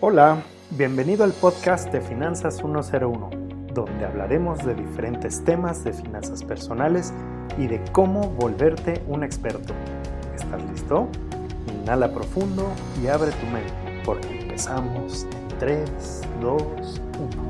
Hola, bienvenido al podcast de Finanzas 101, donde hablaremos de diferentes temas de finanzas personales y de cómo volverte un experto. ¿Estás listo? Inhala profundo y abre tu mente, porque empezamos en 3, 2, 1.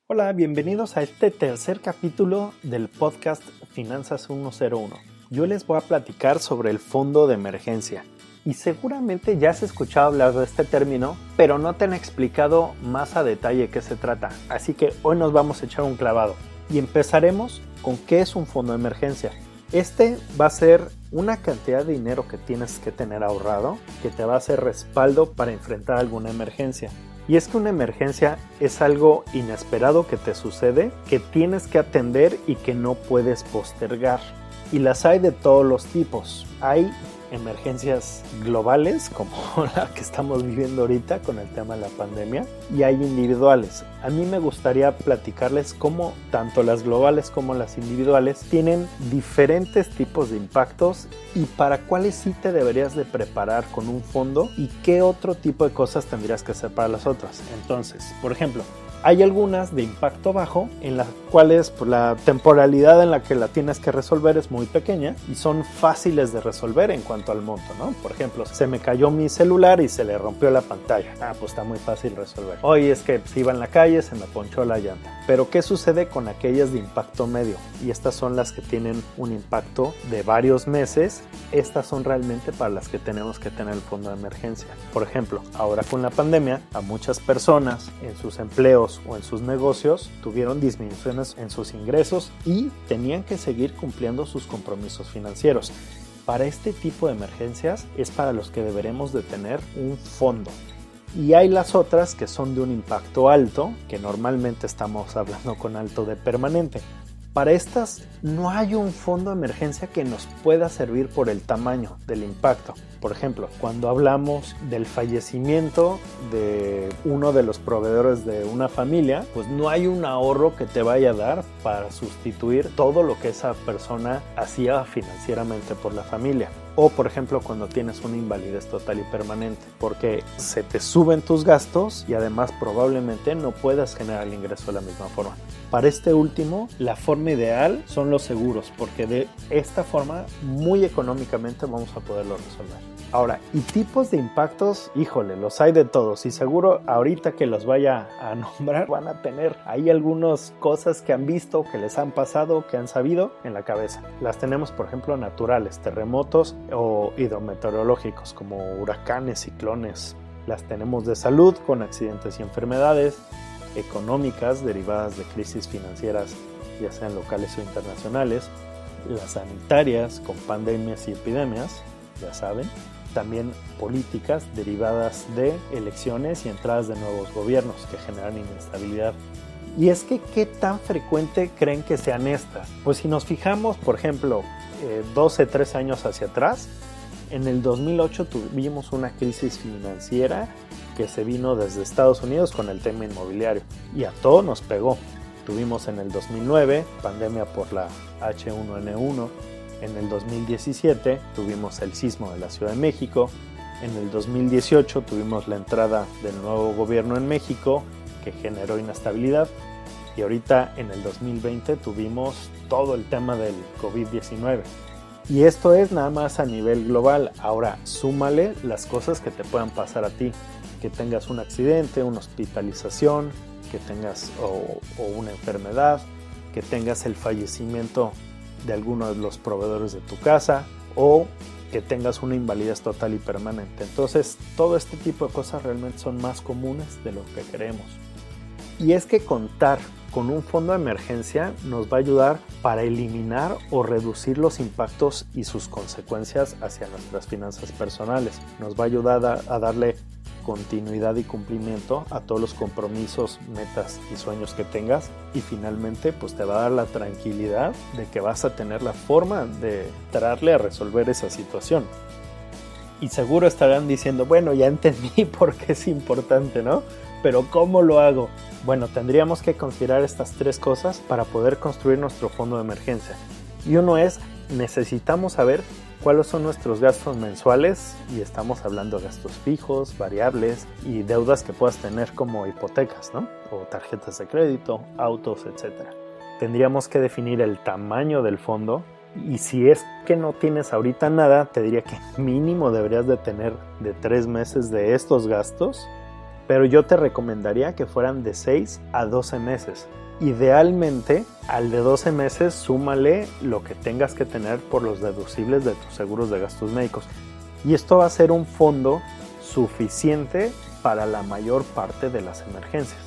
Hola, bienvenidos a este tercer capítulo del podcast Finanzas 101. Yo les voy a platicar sobre el fondo de emergencia. Y seguramente ya has escuchado hablar de este término, pero no te han explicado más a detalle qué se trata. Así que hoy nos vamos a echar un clavado. Y empezaremos con qué es un fondo de emergencia. Este va a ser una cantidad de dinero que tienes que tener ahorrado, que te va a hacer respaldo para enfrentar alguna emergencia. Y es que una emergencia es algo inesperado que te sucede, que tienes que atender y que no puedes postergar. Y las hay de todos los tipos. Hay emergencias globales, como la que estamos viviendo ahorita con el tema de la pandemia, y hay individuales. A mí me gustaría platicarles cómo tanto las globales como las individuales tienen diferentes tipos de impactos y para cuáles sí te deberías de preparar con un fondo y qué otro tipo de cosas tendrías que hacer para las otras. Entonces, por ejemplo, hay algunas de impacto bajo en las cuales la temporalidad en la que la tienes que resolver es muy pequeña y son fáciles de resolver en cuanto al monto, ¿no? Por ejemplo, se me cayó mi celular y se le rompió la pantalla. Pues está muy fácil resolver. Hoy es que iba en la calle, se me ponchó la llanta. Pero ¿qué sucede con aquellas de impacto medio? Y estas son las que tienen un impacto de varios meses. Estas son realmente para las que tenemos que tener el fondo de emergencia. Por ejemplo, ahora con la pandemia, a muchas personas en sus empleos o en sus negocios tuvieron disminuciones en sus ingresos y tenían que seguir cumpliendo sus compromisos financieros. Para este tipo de emergencias es para los que deberemos de tener un fondo. Y hay las otras que son de un impacto alto, que normalmente estamos hablando con alto de permanente. Para estas no hay un fondo de emergencia que nos pueda servir por el tamaño del impacto. Por ejemplo, cuando hablamos del fallecimiento de uno de los proveedores de una familia, pues no hay un ahorro que te vaya a dar para sustituir todo lo que esa persona hacía financieramente por la familia. O por ejemplo cuando tienes una invalidez total y permanente, porque se te suben tus gastos y además probablemente no puedas generar el ingreso de la misma forma. Para este último, la forma ideal son los seguros, porque de esta forma muy económicamente vamos a poderlo resolver. Ahora, y tipos de impactos, híjole, los hay de todos y seguro ahorita que los vaya a nombrar van a tener ahí algunas cosas que han visto, que les han pasado, que han sabido en la cabeza. Las tenemos, por ejemplo, naturales, terremotos o hidrometeorológicos como huracanes, ciclones. Las tenemos de salud con accidentes y enfermedades, económicas derivadas de crisis financieras, ya sean locales o internacionales, las sanitarias con pandemias y epidemias, ya saben, también políticas derivadas de elecciones y entradas de nuevos gobiernos que generan inestabilidad. Y es que, ¿qué tan frecuente creen que sean estas? Pues si nos fijamos, por ejemplo, 13 años hacia atrás, en el 2008 tuvimos una crisis financiera que se vino desde Estados Unidos con el tema inmobiliario y a todo nos pegó. Tuvimos en el 2009 pandemia por la H1N1, en el 2017 tuvimos el sismo de la Ciudad de México, en el 2018 tuvimos la entrada del nuevo gobierno en México que generó inestabilidad y ahorita en el 2020 tuvimos todo el tema del COVID-19. Y esto es nada más a nivel global. Ahora súmale las cosas que te puedan pasar a ti, que tengas un accidente, una hospitalización, que tengas o una enfermedad, que tengas el fallecimiento de alguno de los proveedores de tu casa o que tengas una invalidez total y permanente. Entonces, todo este tipo de cosas realmente son más comunes de lo que creemos. Y es que contar con un fondo de emergencia nos va a ayudar para eliminar o reducir los impactos y sus consecuencias hacia nuestras finanzas personales. Nos va a ayudar a darle continuidad y cumplimiento a todos los compromisos, metas y sueños que tengas y finalmente pues te va a dar la tranquilidad de que vas a tener la forma de entrarle a resolver esa situación. Y seguro estarán diciendo, bueno, ya entendí por qué es importante, ¿no? Pero ¿cómo lo hago? Bueno, tendríamos que considerar estas tres cosas para poder construir nuestro fondo de emergencia. Y uno es necesitamos saber cuáles son nuestros gastos mensuales, y estamos hablando de gastos fijos, variables y deudas que puedas tener como hipotecas, ¿no? O tarjetas de crédito, autos, etc. Tendríamos que definir el tamaño del fondo, y si es que no tienes ahorita nada, te diría que mínimo deberías de tener de 3 meses de estos gastos, pero yo te recomendaría que fueran de 6 a 12 meses. Idealmente, al de 12 meses súmale lo que tengas que tener por los deducibles de tus seguros de gastos médicos. Y esto va a ser un fondo suficiente para la mayor parte de las emergencias.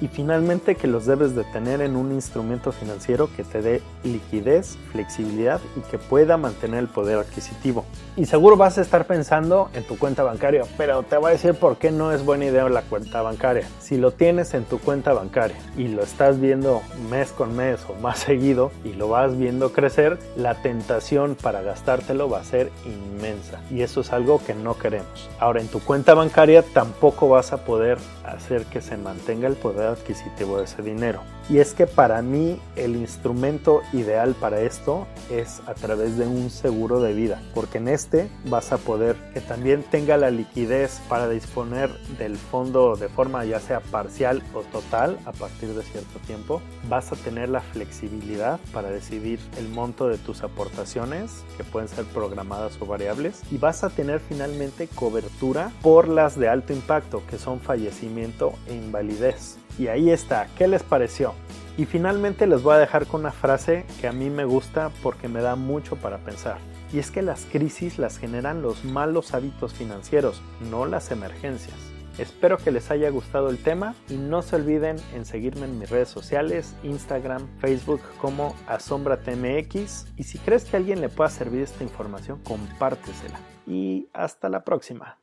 Y finalmente, que los debes de tener en un instrumento financiero que te dé liquidez, flexibilidad y que pueda mantener el poder adquisitivo. Y seguro vas a estar pensando en tu cuenta bancaria, pero te voy a decir por qué no es buena idea la cuenta bancaria. Si lo tienes en tu cuenta bancaria y lo estás viendo mes con mes o más seguido y lo vas viendo crecer, la tentación para gastártelo va a ser inmensa, y eso es algo que no queremos. Ahora, en tu cuenta bancaria tampoco vas a poder hacer que se mantenga el poder adquisitivo de ese dinero. Y es que para mí el instrumento ideal para esto es a través de un seguro de vida, porque en este vas a poder que también tenga la liquidez para disponer del fondo de forma ya sea parcial o total a partir de cierto tiempo. Vas a tener la flexibilidad para decidir el monto de tus aportaciones, que pueden ser programadas o variables, y vas a tener finalmente cobertura por las de alto impacto, que son fallecimiento e invalidez. Y ahí está, ¿qué les pareció? Y finalmente les voy a dejar con una frase que a mí me gusta porque me da mucho para pensar. Y es que las crisis las generan los malos hábitos financieros, no las emergencias. Espero que les haya gustado el tema y no se olviden en seguirme en mis redes sociales, Instagram, Facebook como AsombraTMX. Y si crees que a alguien le pueda servir esta información, compártesela. Y hasta la próxima.